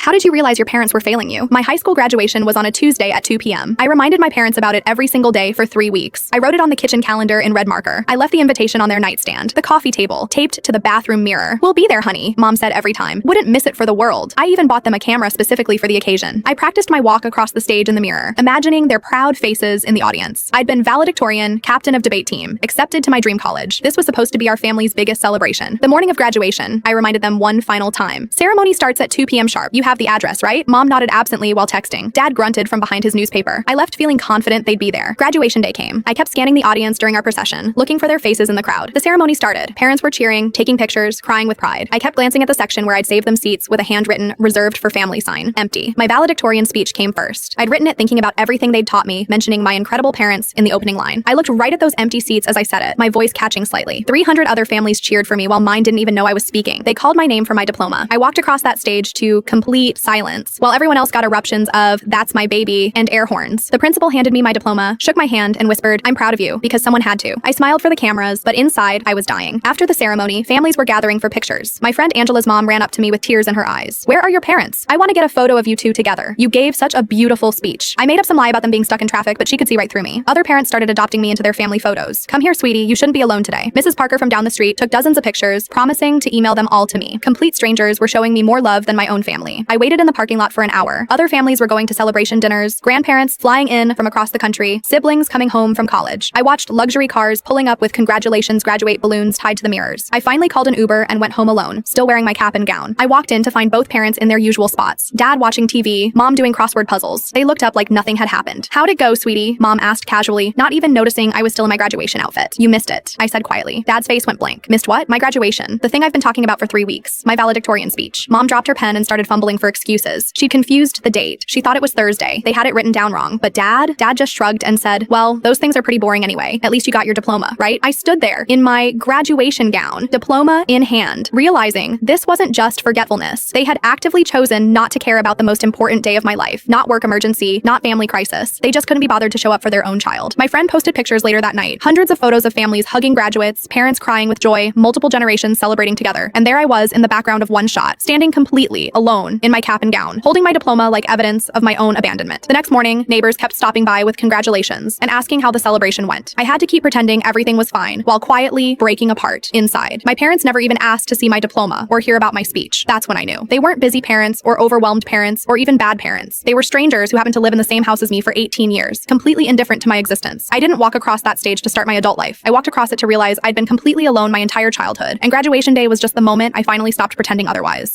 How did you realize your parents were failing you? My high school graduation was on a Tuesday at 2 p.m. I reminded my parents about it every single day for 3 weeks. I wrote it on the kitchen calendar in red marker. I left the invitation on their nightstand, the coffee table, taped to the bathroom mirror. "We'll be there, honey," Mom said every time. Wouldn't miss it for the world. I even bought them a camera specifically for the occasion. I practiced my walk across the stage in the mirror, imagining their proud faces in the audience. I'd been valedictorian, captain of debate team, accepted to my dream college. This was supposed to be our family's biggest celebration. The morning of graduation, I reminded them one final time. "Ceremony starts at 2 p.m. sharp. You have the address, right?" Mom nodded absently while texting. Dad grunted from behind his newspaper. I left feeling confident they'd be there. Graduation day came. I kept scanning the audience during our procession, looking for their faces in the crowd. The ceremony started. Parents were cheering, taking pictures, crying with pride. I kept glancing at the section where I'd saved them seats with a handwritten, "Reserved for family" sign. Empty. My valedictorian speech came first. I'd written it thinking about everything they'd taught me, mentioning my incredible parents in the opening line. I looked right at those empty seats as I said it, my voice catching slightly. 300 other families cheered for me while mine didn't even know I was speaking. They called my name for my diploma. I walked across that stage to complete silence, while everyone else got eruptions of "That's my baby" and air horns. The principal handed me my diploma, shook my hand, and whispered, "I'm proud of you," because someone had to. I smiled for the cameras, but inside, I was dying. After the ceremony, families were gathering for pictures. My friend Angela's mom ran up to me with tears in her eyes. "Where are your parents? I want to get a photo of you two together. You gave such a beautiful speech." I made up some lie about them being stuck in traffic, but she could see right through me. Other parents started adopting me into their family photos. "Come here, sweetie. You shouldn't be alone today." Mrs. Parker from down the street took dozens of pictures, promising to email them all to me. Complete strangers were showing me more love than my own family. I waited in the parking lot for an hour. Other families were going to celebration dinners, grandparents flying in from across the country, siblings coming home from college. I watched luxury cars pulling up with "Congratulations, graduate" balloons tied to the mirrors. I finally called an Uber and went home alone, still wearing my cap and gown. I walked in to find both parents in their usual spots. Dad watching TV, Mom doing crossword puzzles. They looked up like nothing had happened. "How'd it go, sweetie?" Mom asked casually, not even noticing I was still in my graduation outfit. "You missed it," I said quietly. Dad's face went blank. "Missed what?" "My graduation. The thing I've been talking about for 3 weeks. My valedictorian speech." Mom dropped her pen and started fumbling for excuses. She'd confused the date. She thought it was Thursday. They had it written down wrong. But Dad just shrugged and said, "Well, those things are pretty boring anyway. At least you got your diploma, right?" I stood there in my graduation gown, diploma in hand, realizing this wasn't just forgetfulness. They had actively chosen not to care about the most important day of my life. Not work emergency, not family crisis. They just couldn't be bothered to show up for their own child. My friend posted pictures later that night. Hundreds of photos of families hugging graduates, parents crying with joy, multiple generations celebrating together. And there I was in the background of one shot, standing completely alone in my cap and gown, holding my diploma like evidence of my own abandonment. The next morning, neighbors kept stopping by with congratulations and asking how the celebration went. I had to keep pretending everything was fine while quietly breaking apart inside. My parents never even asked to see my diploma or hear about my speech. That's when I knew. They weren't busy parents or overwhelmed parents or even bad parents. They were strangers who happened to live in the same house as me for 18 years, completely indifferent to my existence. I didn't walk across that stage to start my adult life. I walked across it to realize I'd been completely alone my entire childhood, and graduation day was just the moment I finally stopped pretending otherwise.